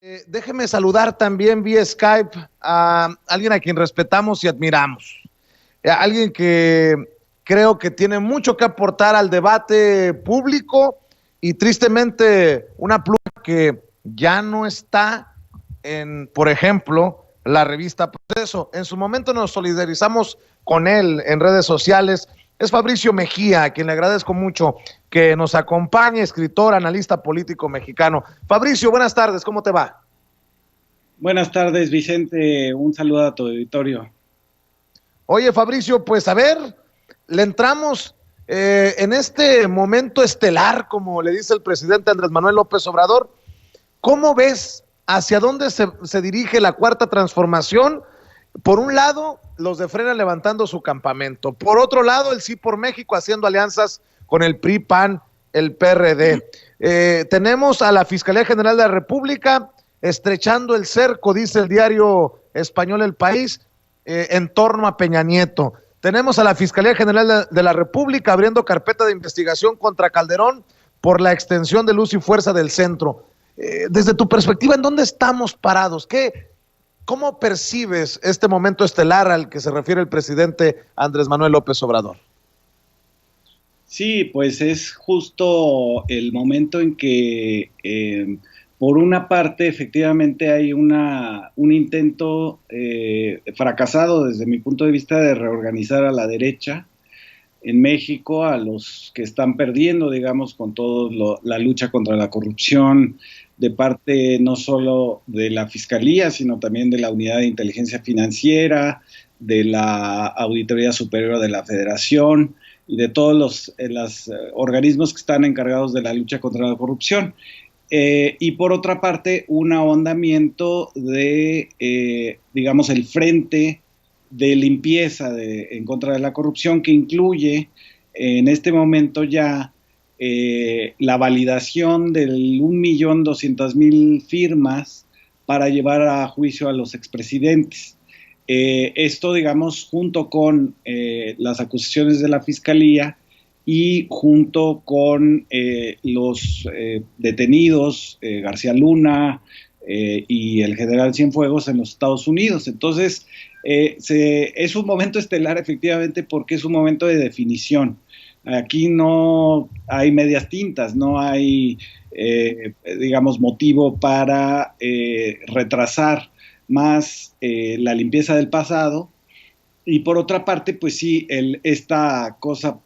Déjeme saludar también vía Skype a alguien a quien respetamos y admiramos. A alguien que creo que tiene mucho que aportar al debate público y tristemente una pluma que ya no está en, por ejemplo, la revista Proceso. En su momento nos solidarizamos con él en redes sociales. Es Fabricio Mejía, a quien le agradezco mucho que nos acompañe, escritor, analista político mexicano. Fabricio, buenas tardes, ¿cómo te va? Buenas tardes, Vicente. Un saludo a tu auditorio. Oye, Fabricio, pues a ver, le entramos en este momento estelar, como le dice el presidente Andrés Manuel López Obrador. ¿Cómo ves hacia dónde se dirige la cuarta transformación? Por un lado, los de Frena levantando su campamento. Por otro lado, el Sí por México haciendo alianzas con el PRI, PAN, el PRD. Tenemos a la Fiscalía General de la República estrechando el cerco, dice el diario español El País, en torno a Peña Nieto. Tenemos a la Fiscalía General de la República abriendo carpeta de investigación contra Calderón por la extensión de luz y fuerza del centro. Desde tu perspectiva, ¿en dónde estamos parados? ¿Cómo percibes este momento estelar al que se refiere el presidente Andrés Manuel López Obrador? Sí, pues es justo el momento en que, por una parte, efectivamente hay un intento fracasado desde mi punto de vista de reorganizar a la derecha en México, a los que están perdiendo, digamos, con toda la lucha contra la corrupción, de parte no solo de la Fiscalía, sino también de la Unidad de Inteligencia Financiera, de la Auditoría Superior de la Federación y de todos los organismos que están encargados de la lucha contra la corrupción. Y por otra parte, un ahondamiento de, digamos, el frente de limpieza en contra de la corrupción, que incluye en este momento ya la validación del 1.200.000 firmas para llevar a juicio a los expresidentes. Esto, digamos, junto con las acusaciones de la Fiscalía y junto con los detenidos, García Luna y el general Cienfuegos en los Estados Unidos. Entonces, es un momento estelar, efectivamente, porque es un momento de definición. Aquí no hay medias tintas, no hay, digamos, motivo para retrasar más la limpieza del pasado. Y por otra parte, pues sí, esta cosa,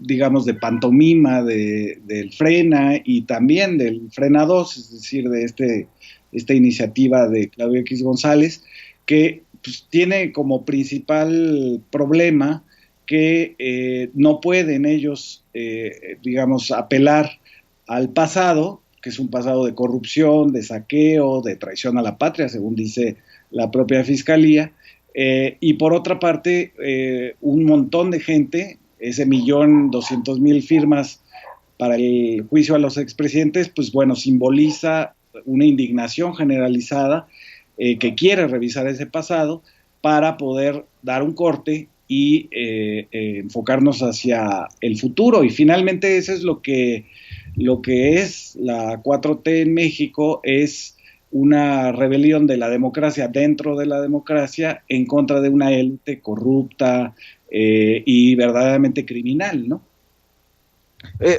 digamos, de pantomima del Frena y también del Frena 2, es decir, de esta iniciativa de Claudio X González, que pues, tiene como principal problema que no pueden ellos, digamos, apelar al pasado, que es un pasado de corrupción, de saqueo, de traición a la patria, según dice la propia Fiscalía, y por otra parte, un montón de gente, ese 1.200.000 firmas para el juicio a los expresidentes, pues bueno, simboliza una indignación generalizada que quiere revisar ese pasado para poder dar un corte y enfocarnos hacia el futuro. Y finalmente eso es lo que es la 4T en México, es una rebelión de la democracia dentro de la democracia en contra de una élite corrupta y verdaderamente criminal, ¿no?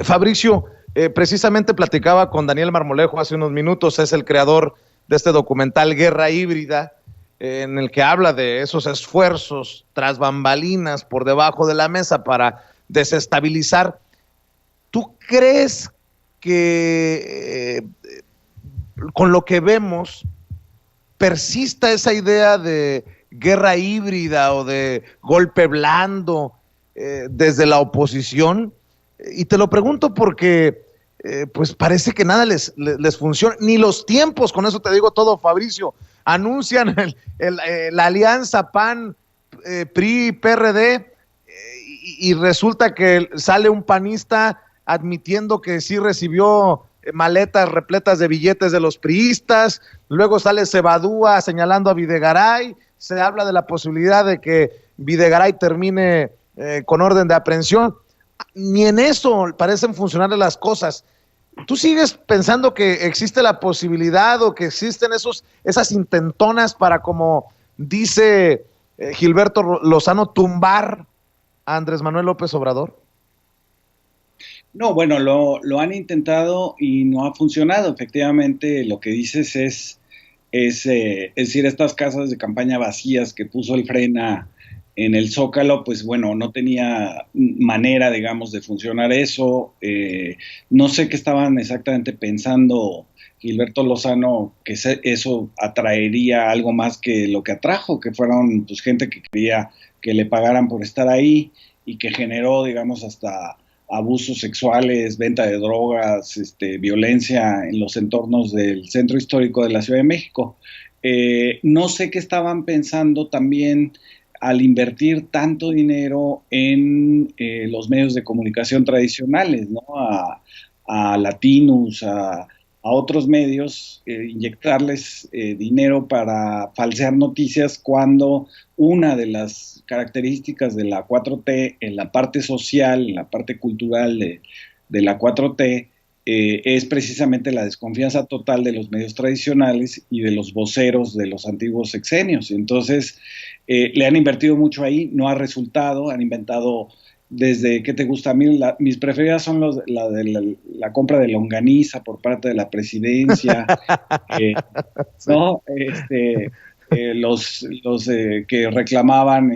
Fabricio, precisamente platicaba con Daniel Marmolejo hace unos minutos, es el creador de este documental Guerra Híbrida, en el que habla de esos esfuerzos tras bambalinas por debajo de la mesa para desestabilizar. ¿Tú crees que con lo que vemos persista esa idea de guerra híbrida o de golpe blando desde la oposición? Y te lo pregunto porque pues parece que nada les funciona, ni los tiempos, con eso te digo todo, Fabricio. Anuncian la alianza PAN, PRI, PRD, y resulta que sale un panista admitiendo que sí recibió maletas repletas de billetes de los priistas, luego sale Cebadúa señalando a Videgaray, se habla de la posibilidad de que Videgaray termine con orden de aprehensión. Ni en eso parecen funcionar las cosas. ¿Tú sigues pensando que existe la posibilidad o que existen esas intentonas para, como dice Gilberto Lozano, tumbar a Andrés Manuel López Obrador? No, bueno, lo han intentado y no ha funcionado. Efectivamente, lo que dices es decir, estas casas de campaña vacías que puso el Frena en el Zócalo, pues bueno, no tenía manera, digamos, de funcionar eso. No sé qué estaban exactamente pensando Gilberto Lozano, que eso atraería algo más que lo que atrajo, que fueron pues gente que quería que le pagaran por estar ahí y que generó, digamos, hasta abusos sexuales, venta de drogas, violencia en los entornos del centro histórico de la Ciudad de México. No sé qué estaban pensando también al invertir tanto dinero en los medios de comunicación tradicionales, ¿no? A Latinus, a otros medios, inyectarles dinero para falsear noticias cuando una de las características de la 4T en la parte social, en la parte cultural de la 4T, es precisamente la desconfianza total de los medios tradicionales y de los voceros de los antiguos sexenios. Entonces, le han invertido mucho ahí, no ha resultado, han inventado desde, ¿qué te gusta? A mí mis preferidas son la compra de longaniza por parte de la presidencia, Sí. ¿no? Los que reclamaban,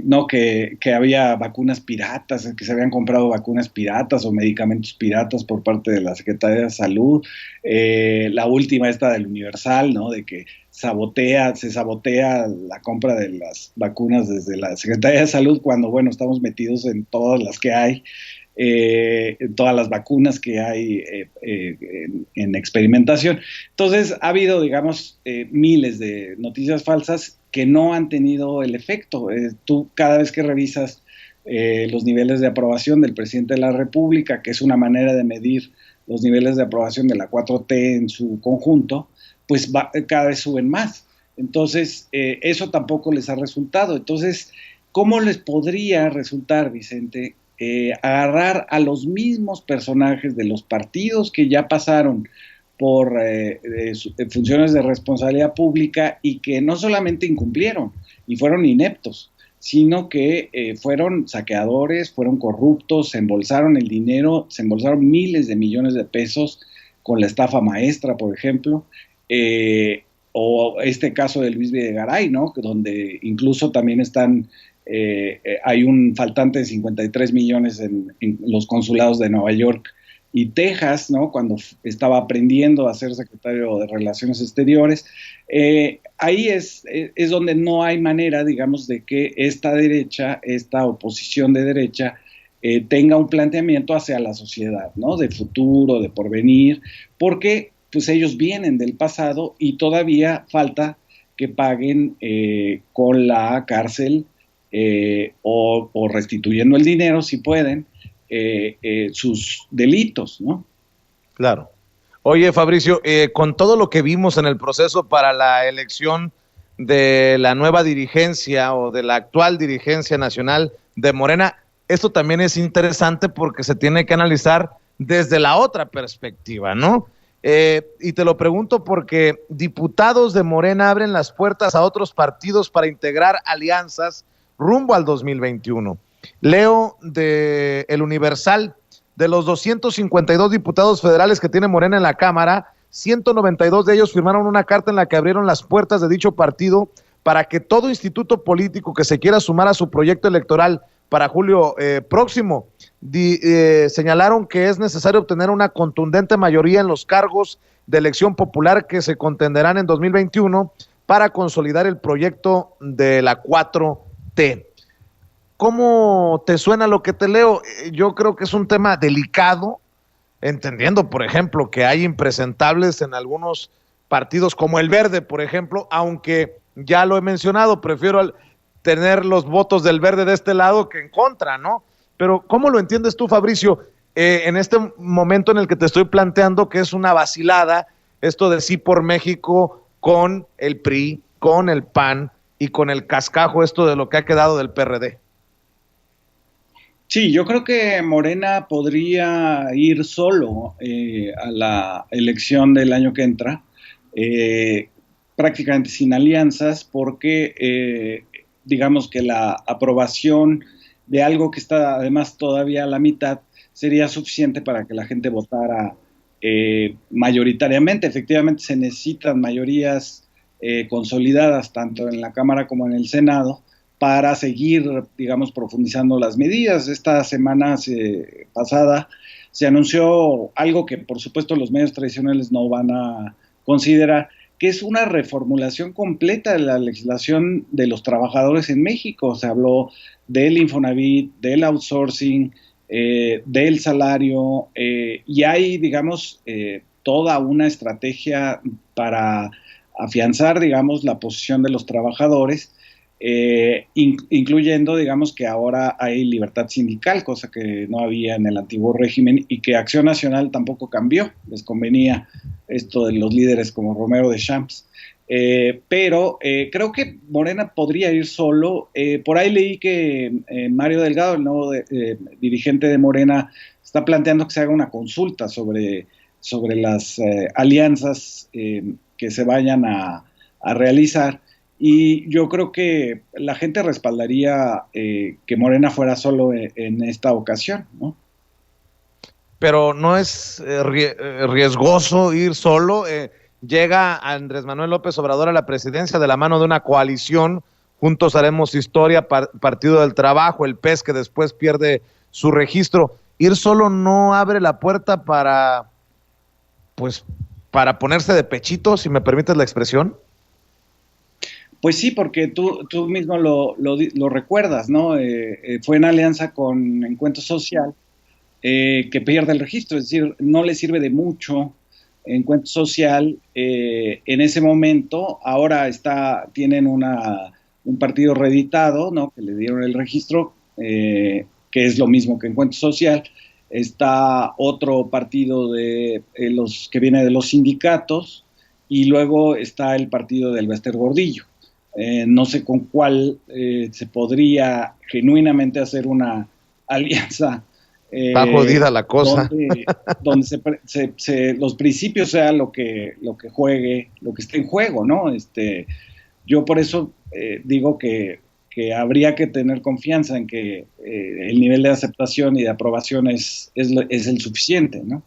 no, que había vacunas piratas, que se habían comprado vacunas piratas o medicamentos piratas por parte de la Secretaría de Salud. La última esta del Universal, ¿no? De que se sabotea la compra de las vacunas desde la Secretaría de Salud cuando, bueno, estamos metidos en todas las que hay. Todas las vacunas que hay en experimentación. Entonces, ha habido, digamos, miles de noticias falsas que no han tenido el efecto. Tú cada vez que revisas los niveles de aprobación del presidente de la República, que es una manera de medir los niveles de aprobación de la 4T en su conjunto, pues cada vez suben más. Entonces, eso tampoco les ha resultado. Entonces, ¿cómo les podría resultar, Vicente, agarrar a los mismos personajes de los partidos que ya pasaron por funciones de responsabilidad pública y que no solamente incumplieron y fueron ineptos, sino que fueron saqueadores, fueron corruptos, se embolsaron el dinero, se embolsaron miles de millones de pesos con la estafa maestra, por ejemplo, o este caso de Luis Videgaray, ¿no? Donde incluso también hay un faltante de 53 millones en los consulados de Nueva York y Texas, ¿no? Cuando estaba aprendiendo a ser secretario de Relaciones Exteriores. Ahí es donde no hay manera, digamos, de que esta derecha, esta oposición de derecha, tenga un planteamiento hacia la sociedad, ¿no? De futuro, de porvenir, porque pues ellos vienen del pasado y todavía falta que paguen con la cárcel o restituyendo el dinero, si pueden, sus delitos, ¿no? Claro. Oye, Fabricio, con todo lo que vimos en el proceso para la elección de la nueva dirigencia o de la actual dirigencia nacional de Morena, esto también es interesante porque se tiene que analizar desde la otra perspectiva, ¿no? Y te lo pregunto porque diputados de Morena abren las puertas a otros partidos para integrar alianzas rumbo al 2021. Leo de El Universal, de los 252 diputados federales que tiene Morena en la Cámara, 192 de ellos firmaron una carta en la que abrieron las puertas de dicho partido para que todo instituto político que se quiera sumar a su proyecto electoral para julio próximo, señalaron que es necesario obtener una contundente mayoría en los cargos de elección popular que se contenderán en 2021 para consolidar el proyecto de la 4T. ¿Cómo te suena lo que te leo? Yo creo que es un tema delicado, entendiendo, por ejemplo, que hay impresentables en algunos partidos como el Verde, por ejemplo, aunque ya lo he mencionado, prefiero tener los votos del Verde de este lado que en contra, ¿no? Pero ¿cómo lo entiendes tú, Fabricio, en este momento en el que te estoy planteando que es una vacilada esto de Sí por México con el PRI, con el PAN y con el cascajo esto de lo que ha quedado del PRD? Sí, yo creo que Morena podría ir solo a la elección del año que entra, eh, prácticamente sin alianzas, porque digamos que la aprobación de algo que está además todavía a la mitad sería suficiente para que la gente votara mayoritariamente. Efectivamente, se necesitan mayorías consolidadas tanto en la Cámara como en el Senado para seguir, digamos, profundizando las medidas. Esta semana pasada se anunció algo que, por supuesto, los medios tradicionales no van a considerar, que es una reformulación completa de la legislación de los trabajadores en México. Se habló del Infonavit, del outsourcing, del salario, y hay, digamos, toda una estrategia para afianzar, digamos, la posición de los trabajadores, incluyendo, digamos, que ahora hay libertad sindical, cosa que no había en el antiguo régimen y que Acción Nacional tampoco cambió, les convenía esto de los líderes como Romero de Champs. Pero creo que Morena podría ir solo. Por ahí leí que Mario Delgado, el nuevo dirigente de Morena, está planteando que se haga una consulta sobre las alianzas que se vayan a realizar. Y yo creo que la gente respaldaría que Morena fuera solo en esta ocasión, ¿no? Pero no es riesgoso ir solo. Llega Andrés Manuel López Obrador a la presidencia de la mano de una coalición. Juntos haremos historia, Partido del Trabajo, el PES, que después pierde su registro. Ir solo no abre la puerta para, pues, para ponerse de pechito, si me permites la expresión. Pues sí, porque tú mismo lo recuerdas, ¿no? Fue en alianza con Encuentro Social que pierde el registro, es decir, no le sirve de mucho Encuentro Social en ese momento. Ahora tienen un partido reeditado, ¿no? Que le dieron el registro, que es lo mismo que Encuentro Social. Está otro partido de los que viene de los sindicatos y luego está el partido del Bester Gordillo. No sé con cuál se podría genuinamente hacer una alianza. Está jodida la cosa. Donde los principios sea lo que juegue, lo que esté en juego, ¿no? Yo por eso digo que habría que tener confianza en que el nivel de aceptación y de aprobación es el suficiente, ¿no?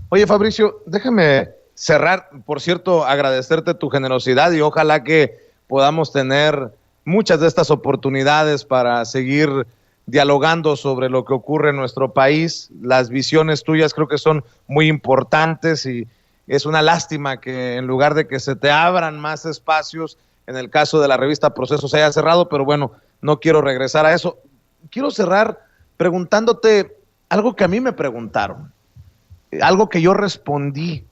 Oye, Fabricio, déjame cerrar, por cierto, agradecerte tu generosidad y ojalá que podamos tener muchas de estas oportunidades para seguir dialogando sobre lo que ocurre en nuestro país. Las visiones tuyas creo que son muy importantes y es una lástima que en lugar de que se te abran más espacios, en el caso de la revista Proceso se haya cerrado, pero bueno, no quiero regresar a eso. Quiero cerrar preguntándote algo que a mí me preguntaron, algo que yo respondí.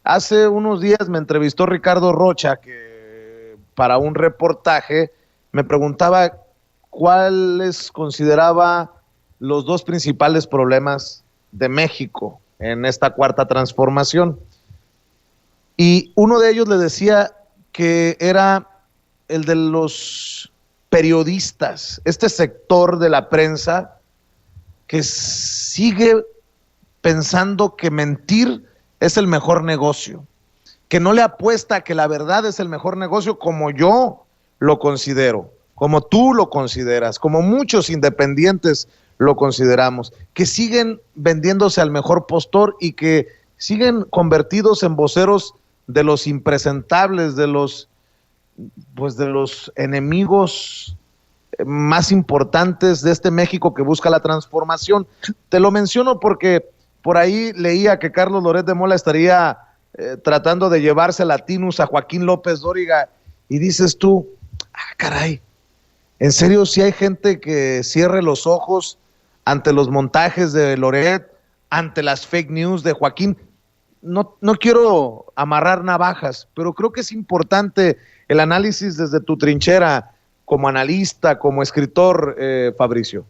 Hace unos días me entrevistó Ricardo Rocha, que para un reportaje me preguntaba cuáles consideraba los dos principales problemas de México en esta cuarta transformación. Y uno de ellos le decía que era el de los periodistas, este sector de la prensa que sigue pensando que mentir es el mejor negocio, que no le apuesta a que la verdad es el mejor negocio como yo lo considero, como tú lo consideras, como muchos independientes lo consideramos, que siguen vendiéndose al mejor postor y que siguen convertidos en voceros de los impresentables, de los enemigos más importantes de este México que busca la transformación. Te lo menciono porque por ahí leía que Carlos Loret de Mola estaría tratando de llevarse a Latinus a Joaquín López Dóriga y dices tú, caray, ¿en serio si hay gente que cierre los ojos ante los montajes de Loret, ante las fake news de Joaquín? No quiero amarrar navajas, pero creo que es importante el análisis desde tu trinchera como analista, como escritor, Fabricio.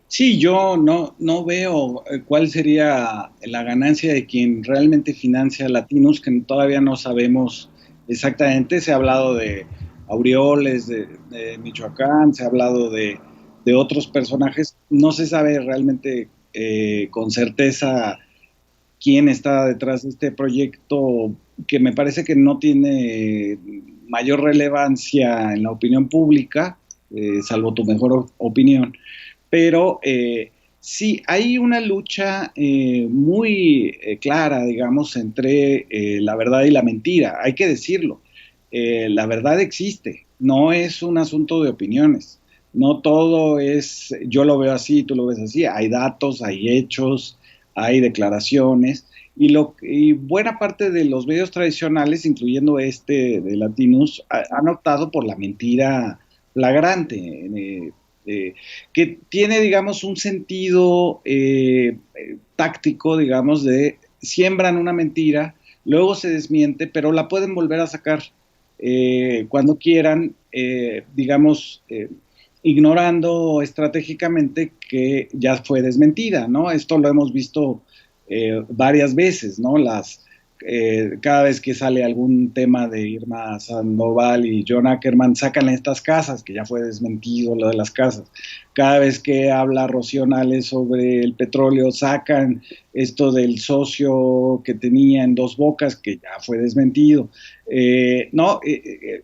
Sí, yo no veo cuál sería la ganancia de quien realmente financia Latinus, que todavía no sabemos exactamente. Se ha hablado de Aureoles, de Michoacán, se ha hablado de de otros personajes. No se sabe realmente con certeza quién está detrás de este proyecto, que me parece que no tiene mayor relevancia en la opinión pública, salvo tu mejor opinión, pero sí hay una lucha muy clara, digamos, entre la verdad y la mentira, hay que decirlo. La verdad existe, no es un asunto de opiniones, no todo es, yo lo veo así, tú lo ves así, hay datos, hay hechos, hay declaraciones, y buena parte de los medios tradicionales, incluyendo este de Latinus, han optado por la mentira flagrante, que tiene, digamos, un sentido táctico, digamos, de siembran una mentira, luego se desmiente, pero la pueden volver a sacar cuando quieran, digamos, ignorando estratégicamente que ya fue desmentida, ¿no? Esto lo hemos visto varias veces, ¿no? Cada vez que sale algún tema de Irma Sandoval y John Ackerman, sacan estas casas, que ya fue desmentido lo de las casas. Cada vez que habla Rocío Nales sobre el petróleo, sacan esto del socio que tenía en Dos Bocas, que ya fue desmentido.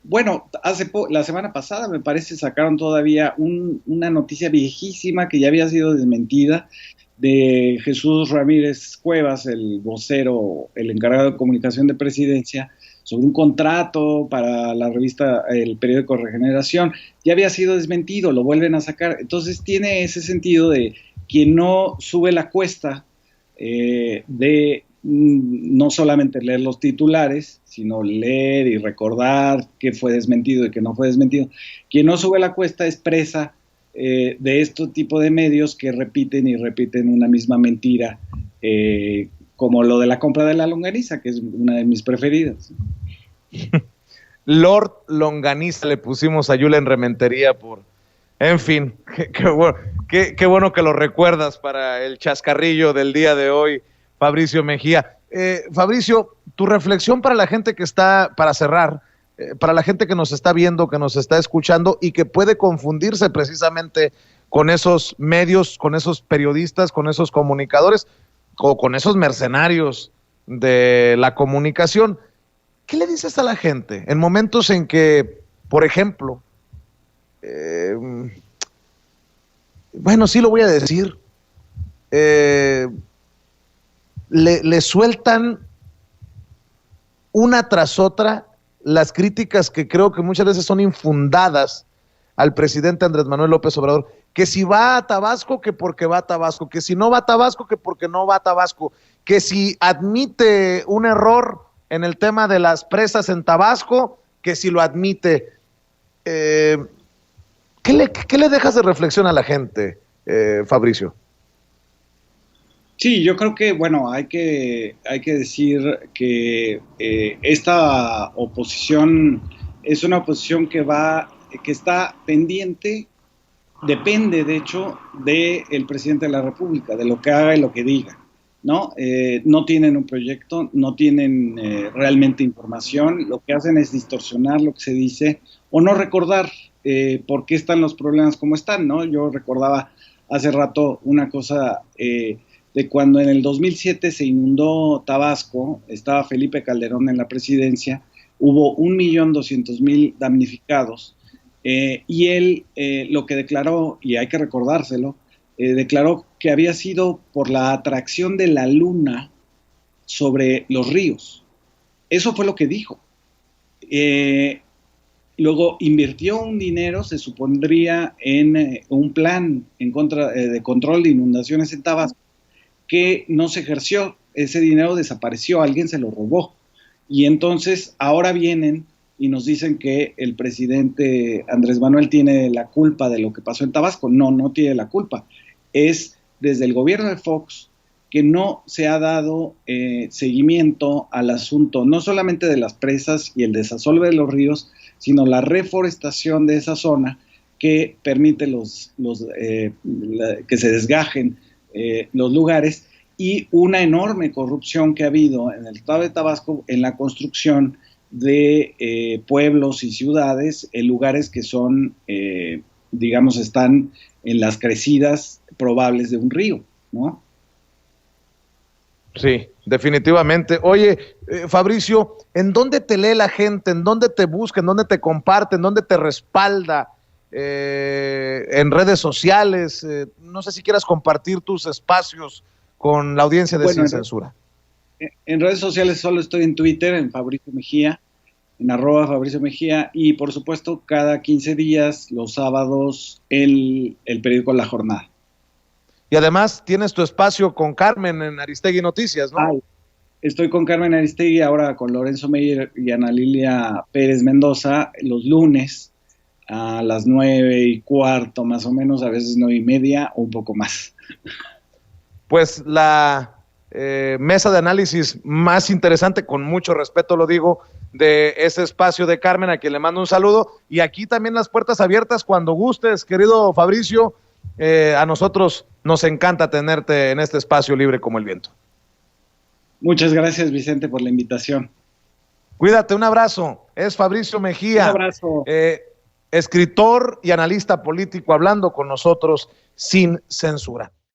Bueno, la semana pasada, me parece, sacaron todavía una noticia viejísima que ya había sido desmentida, de Jesús Ramírez Cuevas, el vocero, el encargado de comunicación de Presidencia, sobre un contrato para la revista, el periódico Regeneración. Ya había sido desmentido, lo vuelven a sacar. Entonces tiene ese sentido de quien no sube la cuesta de no solamente leer los titulares, sino leer y recordar qué fue desmentido y qué no fue desmentido. Quien no sube la cuesta es presa de este tipo de medios que repiten y repiten una misma mentira, como lo de la compra de la longaniza, que es una de mis preferidas. Lord Longaniza le pusimos a Yula en Rementería por... En fin, qué bueno que lo recuerdas para el chascarrillo del día de hoy, Fabricio Mejía. Fabricio, tu reflexión para la gente que está, para cerrar, para la gente que nos está viendo, que nos está escuchando y que puede confundirse precisamente con esos medios, con esos periodistas, con esos comunicadores o con esos mercenarios de la comunicación. ¿Qué le dices a la gente en momentos en que, por ejemplo, bueno, sí lo voy a decir, le sueltan una tras otra las críticas que creo que muchas veces son infundadas al presidente Andrés Manuel López Obrador, que si va a Tabasco, que porque va a Tabasco, que si no va a Tabasco, que porque no va a Tabasco, que si admite un error en el tema de las presas en Tabasco, que si lo admite. ¿Qué le dejas de reflexión a la gente, Fabricio? Sí, yo creo que, bueno, hay que decir que esta oposición es una oposición que está pendiente, depende, de hecho, del presidente de la República, de lo que haga y lo que diga, ¿no? No tienen un proyecto, no tienen realmente información, lo que hacen es distorsionar lo que se dice o no recordar por qué están los problemas como están, ¿no? Yo recordaba hace rato una cosa de cuando en el 2007 se inundó Tabasco, estaba Felipe Calderón en la presidencia, hubo 1.200.000 damnificados, y él lo que declaró, y hay que recordárselo, declaró que había sido por la atracción de la luna sobre los ríos. Eso fue lo que dijo. Luego invirtió un dinero, se supondría, en un plan en contra de control de inundaciones en Tabasco, que no se ejerció. Ese dinero desapareció, alguien se lo robó. Y entonces ahora vienen y nos dicen que el presidente Andrés Manuel tiene la culpa de lo que pasó en Tabasco. No tiene la culpa. Es desde el gobierno de Fox que no se ha dado seguimiento al asunto, no solamente de las presas y el desasolve de los ríos, sino la reforestación de esa zona que permite que se desgajen los lugares, y una enorme corrupción que ha habido en el estado de Tabasco en la construcción de pueblos y ciudades en lugares que son digamos, están en las crecidas probables de un río, ¿no? Sí, definitivamente. Oye, Fabricio, ¿en dónde te lee la gente? ¿En dónde te busca? ¿En dónde te comparte? ¿En dónde te respalda? En redes sociales. No sé si quieras compartir tus espacios con la audiencia de Sin Censura. En redes sociales solo estoy en Twitter, en Fabricio Mejía, en @Fabricio Mejía, y por supuesto cada 15 días, los sábados, el periódico La Jornada. Y además tienes tu espacio con Carmen en Aristegui Noticias, ¿no? Estoy con Carmen Aristegui, ahora con Lorenzo Meyer y Ana Lilia Pérez Mendoza, los lunes a las 9:15 más o menos, a veces 9:30 o un poco más. Pues la mesa de análisis más interesante, con mucho respeto lo digo, de ese espacio de Carmen, a quien le mando un saludo, y aquí también las puertas abiertas cuando gustes, querido Fabricio. A nosotros nos encanta tenerte en este espacio libre como el viento. Muchas gracias, Vicente, por la invitación. Cuídate, un abrazo. Es Fabricio Mejía, un abrazo. Escritor y analista político, hablando con nosotros sin censura.